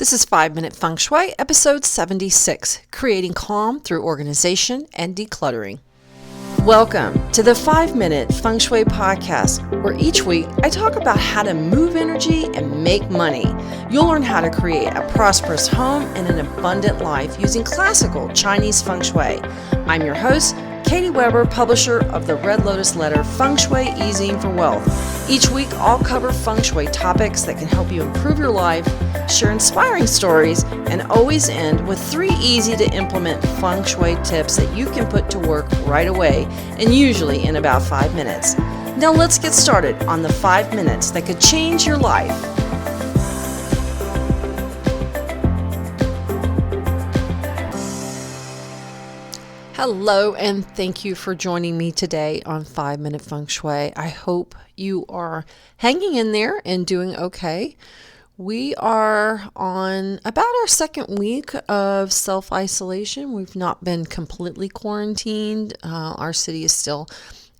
This is 5 Minute Feng Shui, episode 76, Creating Calm Through Organization and Decluttering. Welcome to the 5 Minute Feng Shui podcast, where each week I talk about how to move energy and make money. You'll learn how to create a prosperous home and an abundant life using classical Chinese Feng Shui. I'm your host, Katie Weber, publisher of the Red Lotus Letter, Feng Shui Easing for Wealth. Each week, I'll cover Feng Shui topics that can help you improve your life, share inspiring stories, and always end with 3 easy-to-implement Feng Shui tips that you can put to work right away, and usually in about 5 minutes. Now let's get started on the 5 minutes that could change your life. Hello, and thank you for joining me today on 5 Minute Feng Shui. I hope you are hanging in there and doing okay. We are on about our second week of self-isolation. We've not been completely quarantined. Our city is still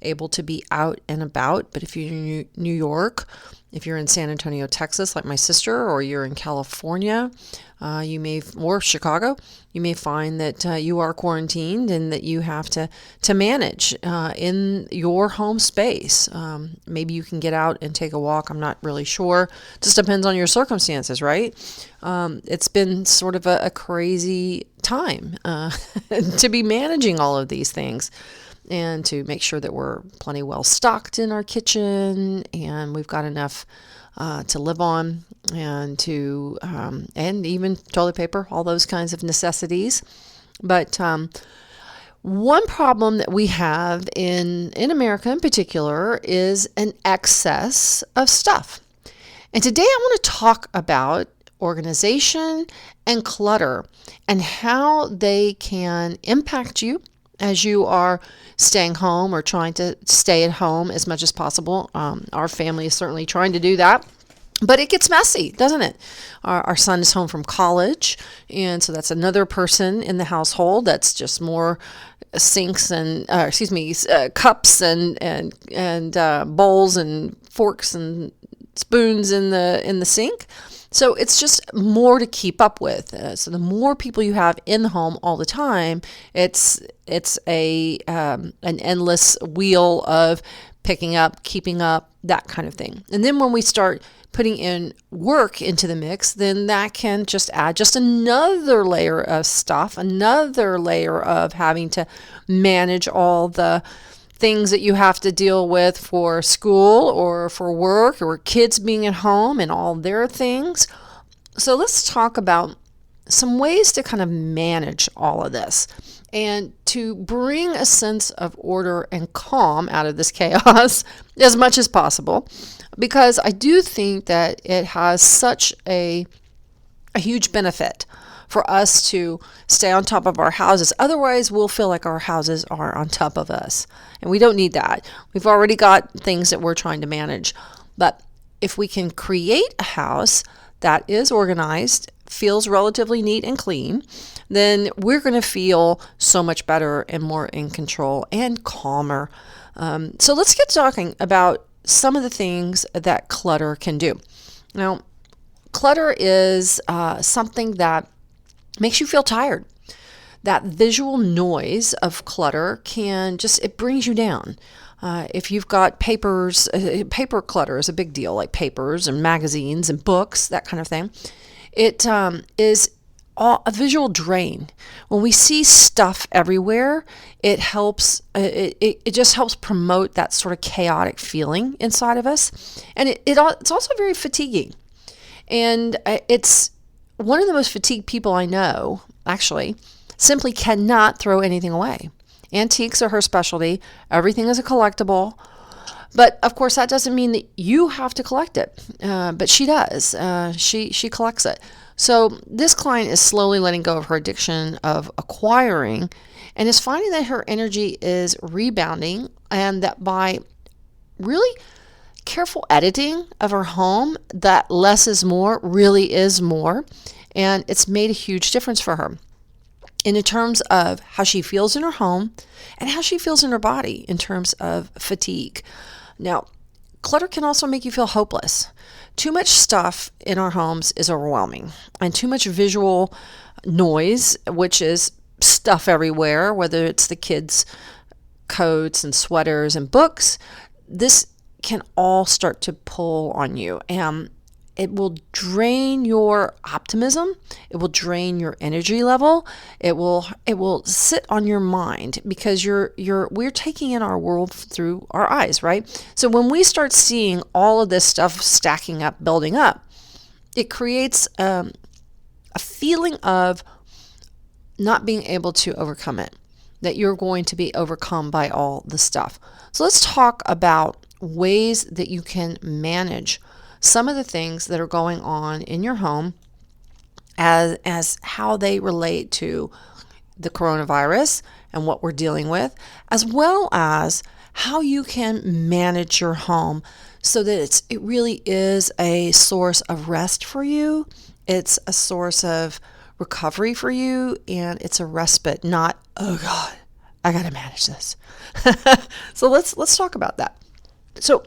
able to be out and about, but if you're in New York, if you're in San Antonio, Texas, like my sister, or you're in California, or Chicago, you may find that you are quarantined and that you have to manage in your home space. Maybe you can get out and take a walk. I'm not really sure. Just depends on your circumstances, right? It's been sort of a crazy time to be managing all of these things, and to make sure that we're plenty well stocked in our kitchen and we've got enough to live on, and and even toilet paper, all those kinds of necessities. But one problem that we have in America in particular is an excess of stuff. And today I want to talk about organization and clutter and how they can impact you as you are staying home or trying to stay at home as much as possible. Our family is certainly trying to do that, but it gets messy, doesn't it? Our son is home from college, and so that's another person in the household. That's just more sinks and cups and bowls and forks and spoons in the sink. So it's just more to keep up with. So the more people you have in the home all the time, it's an endless wheel of picking up, keeping up, that kind of thing. And then when we start putting in work into the mix, then that can just add just another layer of stuff, another layer of having to manage all the things that you have to deal with for school or for work or kids being at home and all their things. So let's talk about some ways to kind of manage all of this and to bring a sense of order and calm out of this chaos as much as possible, because I do think that it has such a huge benefit for us to stay on top of our houses. Otherwise, we'll feel like our houses are on top of us, and we don't need that. We've already got things that we're trying to manage. But if we can create a house that is organized, feels relatively neat and clean, then we're going to feel so much better and more in control and calmer. So let's get talking about some of the things that clutter can do. Now, clutter is something that makes you feel tired. That visual noise of clutter it brings you down. If you've got papers, paper clutter is a big deal, like papers and magazines and books, that kind of thing. It is a visual drain. When we see stuff everywhere, it helps. It just helps promote that sort of chaotic feeling inside of us, and it's also very fatiguing. And it's one of the most fatigued people I know, actually, simply cannot throw anything away. Antiques are her specialty. Everything is a collectible. But of course, that doesn't mean that you have to collect it. But she does. She collects it. So this client is slowly letting go of her addiction of acquiring and is finding that her energy is rebounding, and that by really careful editing of her home, that less is more really is more. And it's made a huge difference for her in terms of how she feels in her home and how she feels in her body in terms of fatigue. Now, clutter can also make you feel hopeless. Too much stuff in our homes is overwhelming, and too much visual noise, which is stuff everywhere, whether it's the kids' coats and sweaters and books, this can all start to pull on you. And it will drain your optimism. It will drain your energy level. It will sit on your mind because we're taking in our world through our eyes, right? So when we start seeing all of this stuff stacking up, building up, it creates a feeling of not being able to overcome it, that you're going to be overcome by all the stuff. So let's talk about ways that you can manage some of the things that are going on in your home as how they relate to the coronavirus and what we're dealing with, as well as how you can manage your home so that it really is a source of rest for you. It's a source of recovery for you, and it's a respite, not, oh God, I got to manage this. So let's talk about that. So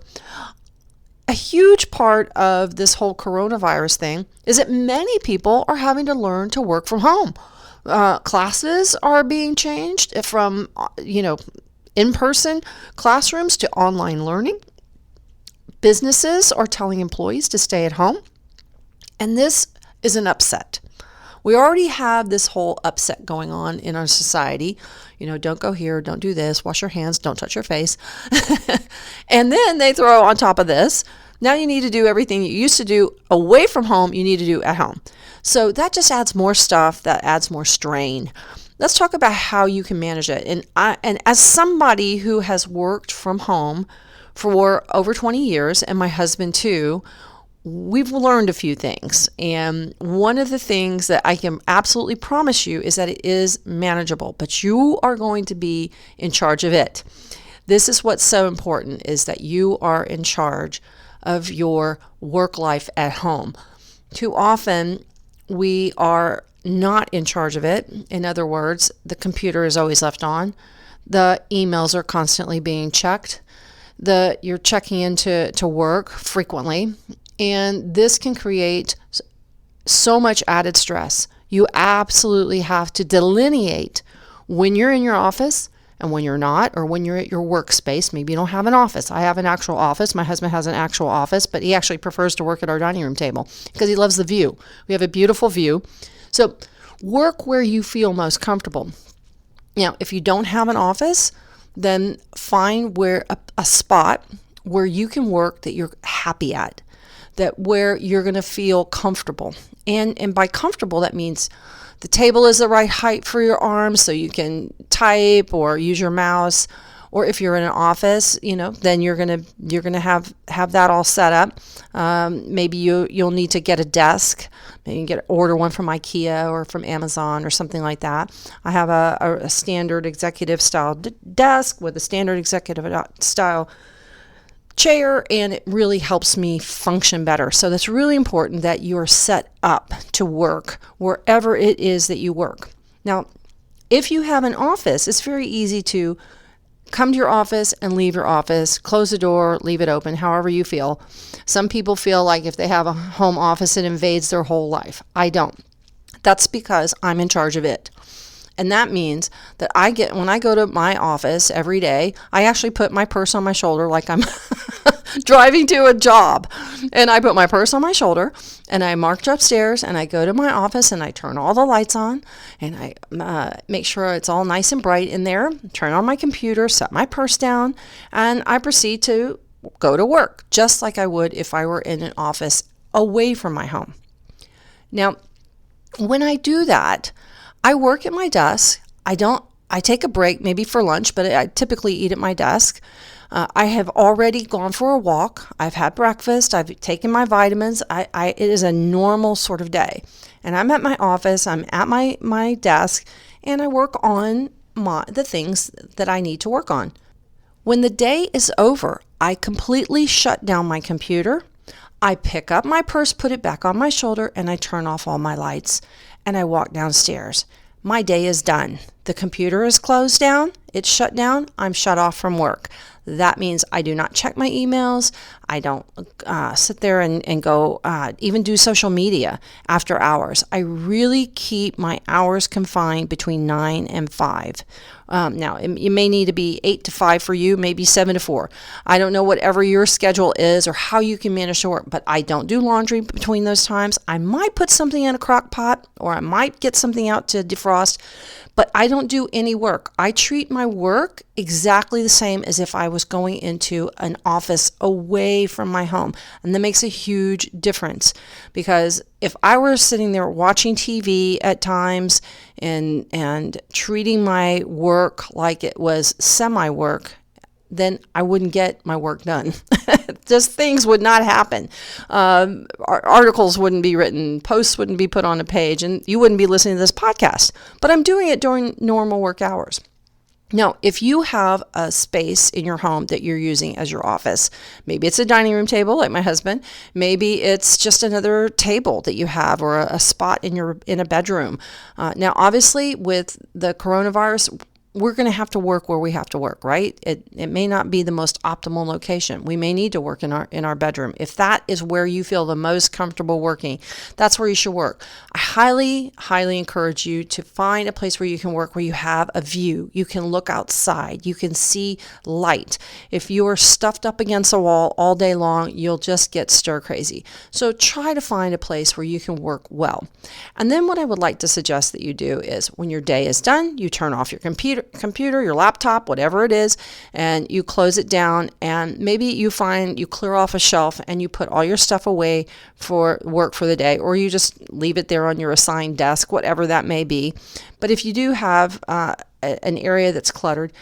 a huge part of this whole coronavirus thing is that many people are having to learn to work from home. Classes are being changed from, in-person classrooms to online learning. Businesses are telling employees to stay at home. And this is an upset. We already have this whole upset going on in our society. Don't go here, don't do this, wash your hands, don't touch your face. And then they throw on top of this, now you need to do everything you used to do away from home, you need to do at home. So that just adds more stuff, that adds more strain. Let's talk about how you can manage it. And as somebody who has worked from home for over 20 years, and my husband too, we've learned a few things. And one of the things that I can absolutely promise you is that it is manageable, but you are going to be in charge of it. This is what's so important, is that you are in charge of your work life at home. Too often, we are not in charge of it. In other words, the computer is always left on. The emails are constantly being checked. You're checking into work frequently. And this can create so much added stress. You absolutely have to delineate when you're in your office and when you're not, or when you're at your workspace. Maybe you don't have an office. I have an actual office. My husband has an actual office, but he actually prefers to work at our dining room table because he loves the view. We have a beautiful view. So work where you feel most comfortable. Now, if you don't have an office, then find a spot where you can work that you're happy at, that where you're going to feel comfortable. And by comfortable, that means the table is the right height for your arms so you can type or use your mouse. Or if you're in an office, then you're gonna have that all set up. Maybe you'll need to get a desk. Maybe you can order one from IKEA or from Amazon or something like that. I have a standard executive style desk with a standard executive style chair, and it really helps me function better. So that's really important that you're set up to work wherever it is that you work. Now, if you have an office, it's very easy to come to your office and leave your office, close the door, leave it open, however you feel. Some people feel like if they have a home office, it invades their whole life. I don't. That's because I'm in charge of it. And that means that when I go to my office every day, I actually put my purse on my shoulder like I'm driving to a job. And I put my purse on my shoulder and I march upstairs and I go to my office and I turn all the lights on and I make sure it's all nice and bright in there, turn on my computer, set my purse down, and I proceed to go to work just like I would if I were in an office away from my home. Now, when I do that, I work at my desk. I take a break maybe for lunch, but I typically eat at my desk. I have already gone for a walk. I've had breakfast. I've taken my vitamins. It is a normal sort of day. And I'm at my office. I'm at my desk, and I work on the things that I need to work on. When the day is over, I completely shut down my computer. I pick up my purse, put it back on my shoulder, and I turn off all my lights. And I walk downstairs. My day is done. the computer is closed down, it's shut down, I'm shut off from work. That means I do not check my emails. I don't sit there and go even do social media after hours. I really keep my hours confined between 9 and 5. Now, it may need to be 8 to 5 for you, maybe 7 to 4. I don't know whatever your schedule is or how you can manage your work, but I don't do laundry between those times. I might put something in a crock pot or I might get something out to defrost, but I don't do any work. I treat my work exactly the same as if I was going into an office away from my home. And that makes a huge difference, because if I were sitting there watching TV at times and treating my work like it was semi-work, then I wouldn't get my work done. Just things would not happen. Articles wouldn't be written, posts wouldn't be put on a page, and you wouldn't be listening to this podcast. But I'm doing it during normal work hours. Now, if you have a space in your home that you're using as your office, maybe it's a dining room table like my husband, maybe it's just another table that you have, or a spot in a bedroom. Now, obviously, with the coronavirus, we're going to have to work where we have to work, right? It may not be the most optimal location. We may need to work in our bedroom. If that is where you feel the most comfortable working, that's where you should work. I highly, highly encourage you to find a place where you can work, where you have a view. You can look outside. You can see light. If you are stuffed up against a wall all day long, you'll just get stir crazy. So try to find a place where you can work well. And then what I would like to suggest that you do is, when your day is done, you turn off your computer, your laptop, whatever it is, and you close it down, and maybe you clear off a shelf and you put all your stuff away for work for the day, or you just leave it there on your assigned desk, whatever that may be. But if you do have an area that's cluttered,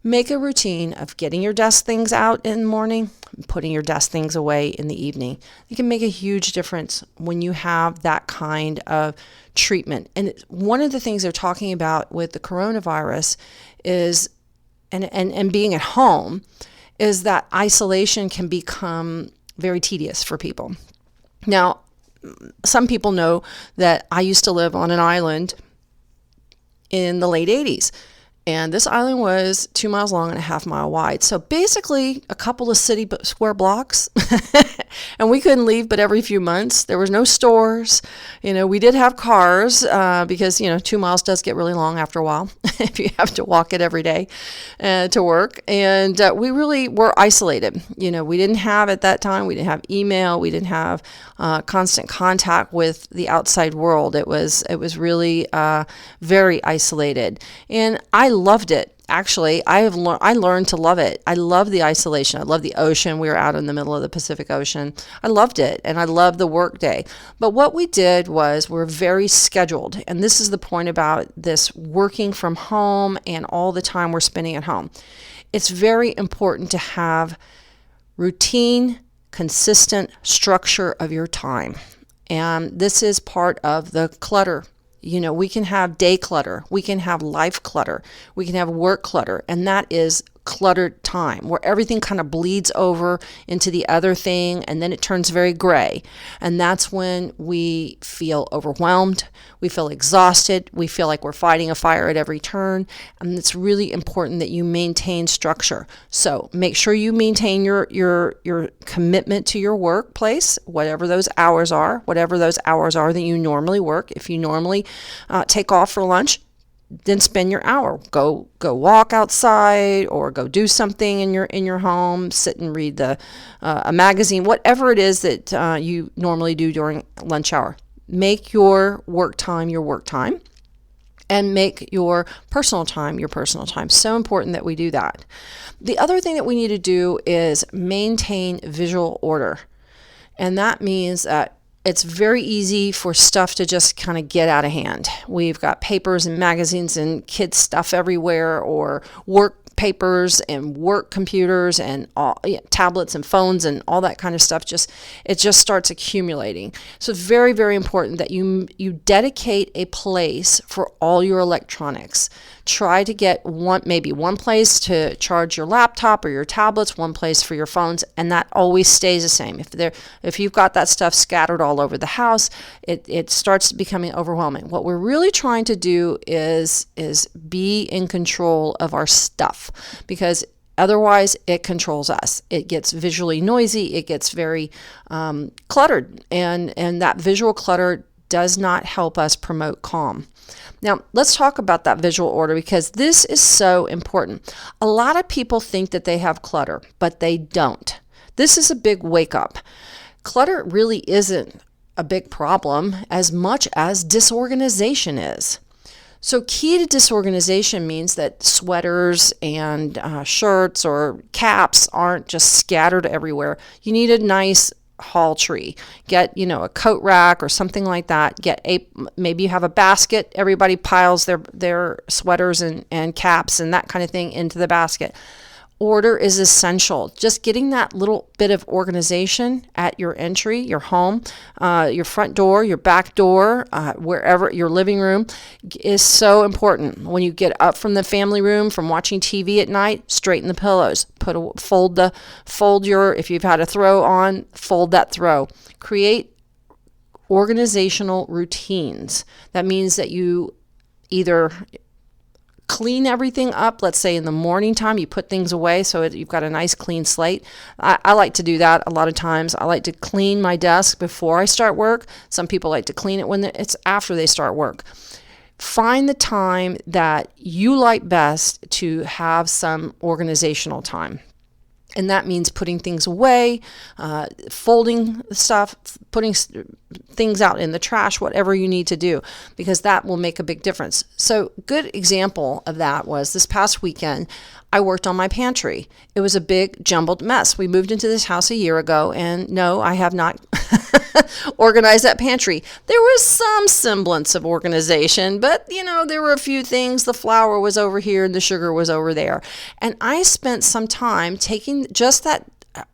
make a routine of getting your desk things out in the morning, putting your desk things away in the evening. It can make a huge difference when you have that kind of treatment. And one of the things they're talking about with the coronavirus is, and being at home, is that isolation can become very tedious for people. Now, some people know that I used to live on an island in the late 80s. And this island was 2 miles long and a half mile wide. So basically a couple of city square blocks. And we couldn't leave but every few months. There was no stores. We did have cars because, 2 miles does get really long after a while if you have to walk it every day to work. And we really were isolated. We didn't have, at that time, we didn't have email. We didn't have constant contact with the outside world. It was really very isolated. And I loved it. Actually, I learned to love it. I love the isolation. I love the ocean. We were out in the middle of the Pacific Ocean. I loved it, and I loved the work day. But what we did was we're very scheduled, and this is the point about this working from home and all the time we're spending at home. It's very important to have routine, consistent structure of your time, and this is part of the clutter. We can have day clutter, we can have life clutter, we can have work clutter, and that is cluttered time, where everything kind of bleeds over into the other thing, and then it turns very gray. And that's when we feel overwhelmed, we feel exhausted, we feel like we're fighting a fire at every turn, and it's really important that you maintain structure. So make sure you maintain your commitment to your workplace, whatever those hours are that you normally work. If you normally take off for lunch, then spend your hour. Go walk outside, or go do something in your home. Sit and read a magazine, whatever it is that you normally do during lunch hour. Make your work time, and make your personal time your personal time. So important that we do that. The other thing that we need to do is maintain visual order, and that means that it's very easy for stuff to just kind of get out of hand. We've got papers and magazines and kids' stuff everywhere, or work papers and work computers and tablets and phones and all that kind of stuff. It just starts accumulating. So it's very, very important that you dedicate a place for all your electronics. Try to get maybe one place to charge your laptop or your tablets, one place for your phones, and that always stays the same. If you've got that stuff scattered all over the house, it starts becoming overwhelming. What we're really trying to do is be in control of our stuff, because otherwise, it controls us. It gets visually noisy. It gets very cluttered, and that visual clutter does not help us promote calm. Now, let's talk about that visual order, because this is so important. A lot of people think that they have clutter, but they don't. This is a big wake up. Clutter really isn't a big problem as much as disorganization is. So key to disorganization means that sweaters and shirts or caps aren't just scattered everywhere. You need a nice haul tree. Get, a coat rack or something like that. Maybe you have a basket. Everybody piles their sweaters and caps and that kind of thing into the basket. Order is essential. Just getting that little bit of organization at your entry, your home, your front door, your back door, wherever, your living room, is so important. When you get up from the family room, from watching TV at night, straighten the pillows. If you've had a throw on, fold that throw. Create organizational routines. That means that you either clean everything up. Let's say in the morning time, you put things away so you've got a nice clean slate. I like to do that a lot of times. I like to clean my desk before I start work. Some people like to clean it when it's after they start work. Find the time that you like best to have some organizational time. And that means putting things away, folding stuff, putting things out in the trash, whatever you need to do, because that will make a big difference. So good example of that was this past weekend, I worked on my pantry. It was a big jumbled mess. We moved into this house a year ago, and no, I have not organized that pantry. There was some semblance of organization, but there were a few things. The flour was over here and the sugar was over there. And I spent some time taking just that,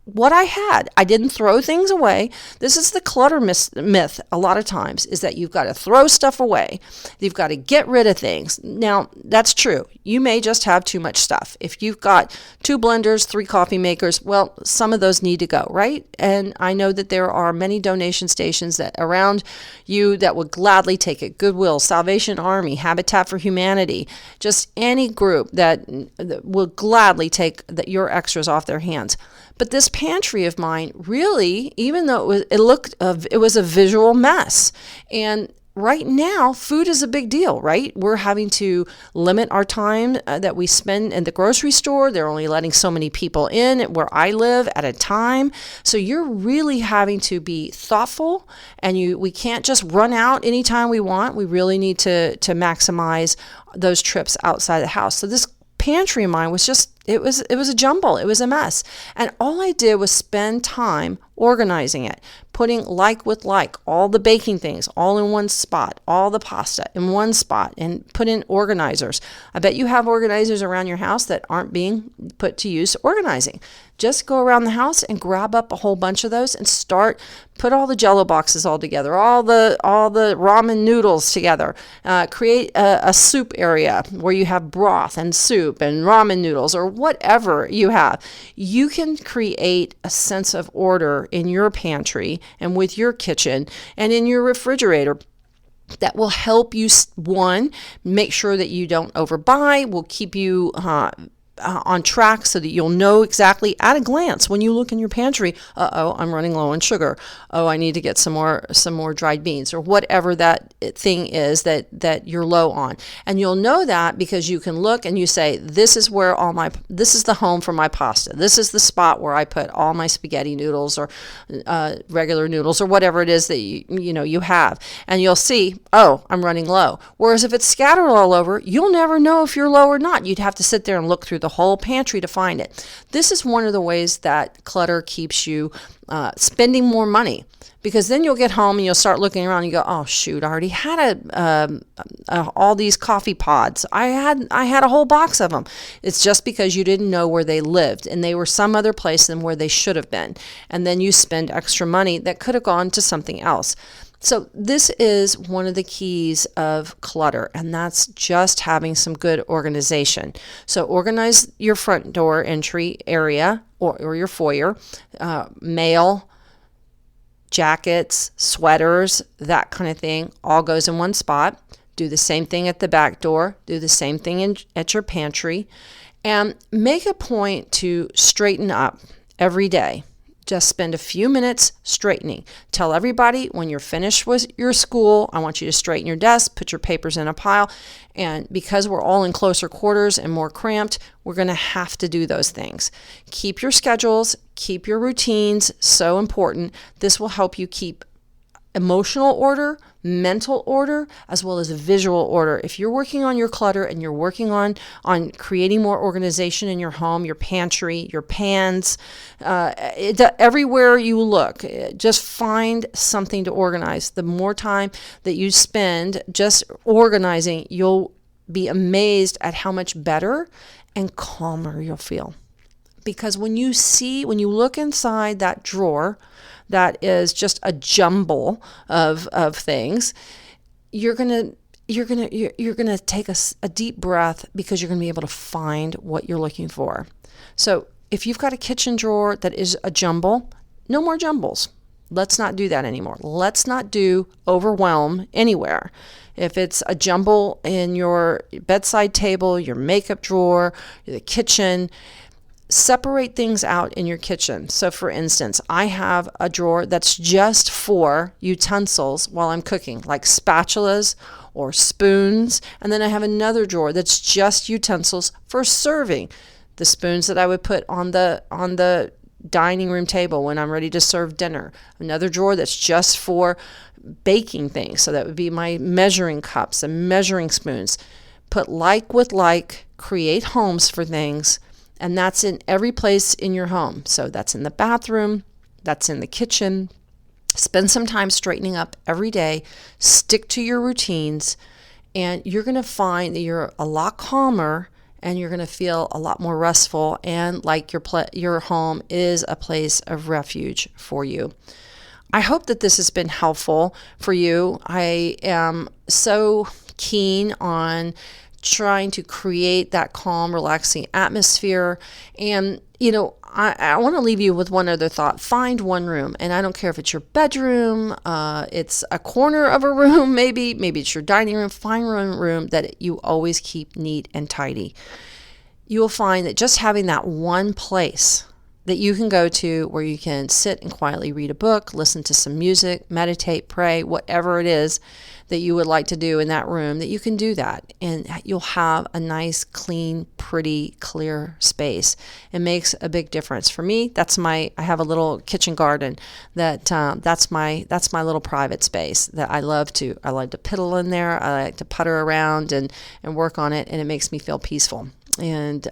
what I had. I didn't throw things away. This is the clutter myth a lot of times, is that you've got to throw stuff away. You've got to get rid of things. Now, that's true. You may just have too much stuff. If you've got 2 blenders, 3 coffee makers, well, some of those need to go, right? And I know that there are many donation stations that around you that would gladly take it. Goodwill, Salvation Army, Habitat for Humanity, just any group that will gladly take your extras off their hands. But this pantry of mine, really, even though it was a visual mess. And right now, food is a big deal, right? We're having to limit our time that we spend in the grocery store. They're only letting so many people in where I live at a time. So you're really having to be thoughtful, and we can't just run out anytime we want. We really need to maximize those trips outside the house. So this pantry of mine was just, it was a jumble. It was a mess. And all I did was spend time organizing it, putting like with like, all the baking things all in one spot, all the pasta in one spot, and put in organizers. I bet you have organizers around your house that aren't being put to use organizing. Just go around the house and grab up a whole bunch of those and put all the Jell-O boxes all together, all the ramen noodles together. Create a soup area where you have broth and soup and ramen noodles or whatever you have. You can create a sense of order in your pantry and with your kitchen and in your refrigerator. That will help you, one, make sure that you don't overbuy, will keep you on track so that you'll know exactly at a glance when you look in your pantry, I'm running low on sugar. Oh, I need to get some more dried beans, or whatever that thing is that you're low on. And you'll know that because you can look and you say, this is the home for my pasta. This is the spot where I put all my spaghetti noodles or regular noodles or whatever it is that you have. And you'll see, oh, I'm running low. Whereas if it's scattered all over, you'll never know if you're low or not. You'd have to sit there and look through the whole pantry to find it. This is one of the ways that clutter keeps you spending more money, because then you'll get home and you'll start looking around and you go, oh shoot, I already had all these coffee pods. I had a whole box of them. It's just because you didn't know where they lived and they were some other place than where they should have been. And then you spend extra money that could have gone to something else. So this is one of the keys of clutter, and that's just having some good organization. So organize your front door entry area or your foyer, mail, jackets, sweaters, that kind of thing, all goes in one spot. Do the same thing at the back door. Do the same thing at your pantry. And make a point to straighten up every day. Just spend a few minutes straightening. Tell everybody when you're finished with your school, I want you to straighten your desk, put your papers in a pile. And because we're all in closer quarters and more cramped, we're going to have to do those things. Keep your schedules, keep your routines, so important. This will help you keep emotional order, mental order, as well as visual order. If you're working on your clutter and you're working on creating more organization in your home, your pantry, your pans, everywhere you look, just find something to organize. The more time that you spend just organizing, you'll be amazed at how much better and calmer you'll feel. Because when you look inside that drawer that is just a jumble of things, you're gonna take a deep breath, because you're gonna be able to find what you're looking for. So if you've got a kitchen drawer that is a jumble, no more jumbles. Let's not do that anymore. Let's not do overwhelm anywhere. If it's a jumble in your bedside table, your makeup drawer, the kitchen, separate things out in your kitchen. So for instance, I have a drawer that's just for utensils while I'm cooking, like spatulas or spoons. And then I have another drawer that's just utensils for serving. The spoons that I would put on the dining room table when I'm ready to serve dinner. Another drawer that's just for baking things. So that would be my measuring cups and measuring spoons. Put like with like, create homes for things. And that's in every place in your home. So that's in the bathroom, that's in the kitchen. Spend some time straightening up every day. Stick to your routines, and you're going to find that you're a lot calmer, and you're going to feel a lot more restful, and like your home is a place of refuge for you. I hope that this has been helpful for you. I am so keen on trying to create that calm, relaxing atmosphere. And, I want to leave you with one other thought. Find one room, and I don't care if it's your bedroom, it's a corner of a room, maybe it's your dining room. Find one room that you always keep neat and tidy. You will find that just having that one place that you can go to where you can sit and quietly read a book, listen to some music, meditate, pray, whatever it is that you would like to do in that room, that you can do that, and you'll have a nice, clean, pretty, clear space. It makes a big difference. For me, I have a little kitchen garden that's my little private space that I love to piddle in there. I like to putter around and work on it, and it makes me feel peaceful. And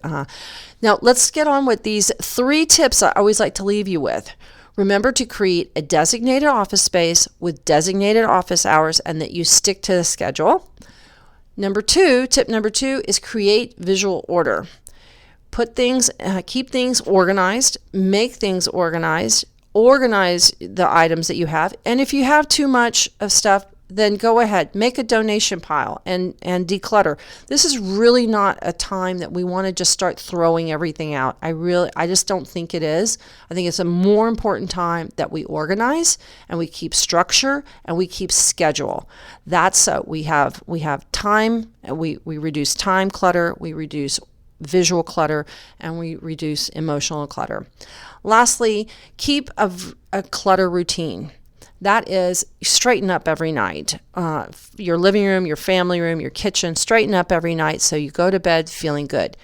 now let's get on with these 3 tips I always like to leave you with. Remember to create a designated office space with designated office hours, and that you stick to the schedule. Tip number 2 is create visual order. Keep things organized, make things organized, organize the items that you have. And if you have too much of stuff, then go ahead, make a donation pile and declutter. This is really not a time that we want to just start throwing everything out. I just don't think it is. I think it's a more important time that we organize and we keep structure and we keep schedule. That's so we have time, we reduce time clutter, we reduce visual clutter, and we reduce emotional clutter. Lastly, keep a clutter routine. That is, straighten up every night. Your living room, your family room, your kitchen, straighten up every night so you go to bed feeling good.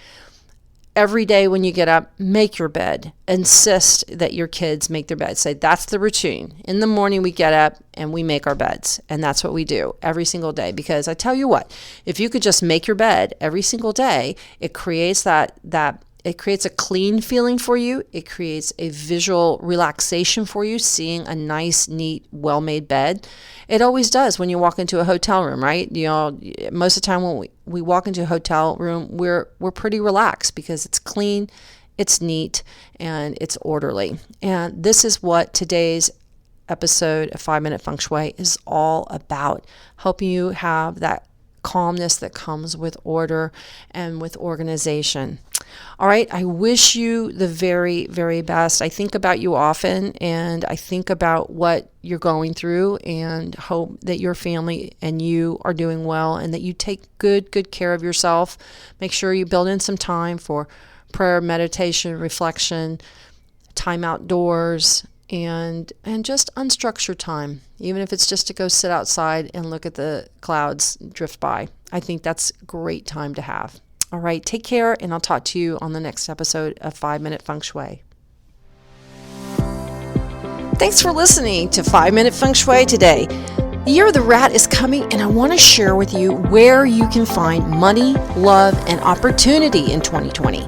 Every day when you get up, make your bed. Insist that your kids make their bed. Say, that's the routine. In the morning we get up and we make our beds. And that's what we do every single day. Because I tell you what, if you could just make your bed every single day, it creates it creates a clean feeling for you. It creates a visual relaxation for you, seeing a nice, neat, well-made bed. It always does when you walk into a hotel room, right? Most of the time when we walk into a hotel room, we're pretty relaxed because it's clean, it's neat, and it's orderly. And this is what today's episode of 5-Minute Feng Shui is all about helping you have that calmness that comes with order and with organization. All right, I wish you the very, very best. I think about you often, and I think about what you're going through, and hope that your family and you are doing well, and that you take good care of yourself. Make sure you build in some time for prayer, meditation, reflection, time outdoors, and just unstructured time, even if it's just to go sit outside and look at the clouds drift by. I think that's a great time to have. All right, take care, and I'll talk to you on the next episode of 5-Minute Feng Shui. Thanks for listening to 5-Minute Feng Shui today. The Year of the Rat is coming, and I want to share with you where you can find money, love, and opportunity in 2020.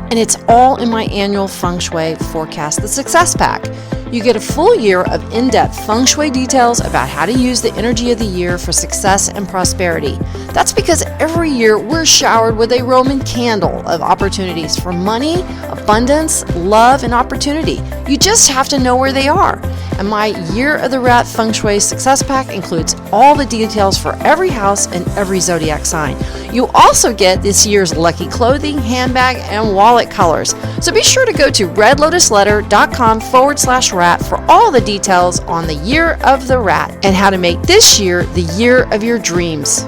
And it's all in my annual Feng Shui Forecast, the Success Pack. You get a full year of in-depth Feng Shui details about how to use the energy of the year for success and prosperity. That's because every year we're showered with a Roman candle of opportunities for money, abundance, love, and opportunity. You just have to know where they are. And my Year of the Rat Feng Shui Success Pack includes all the details for every house and every zodiac sign. You also get this year's lucky clothing, handbag, and wallet colors. So be sure to go to redlotusletter.com/rat for all the details on the Year of the Rat and how to make this year the year of your dreams.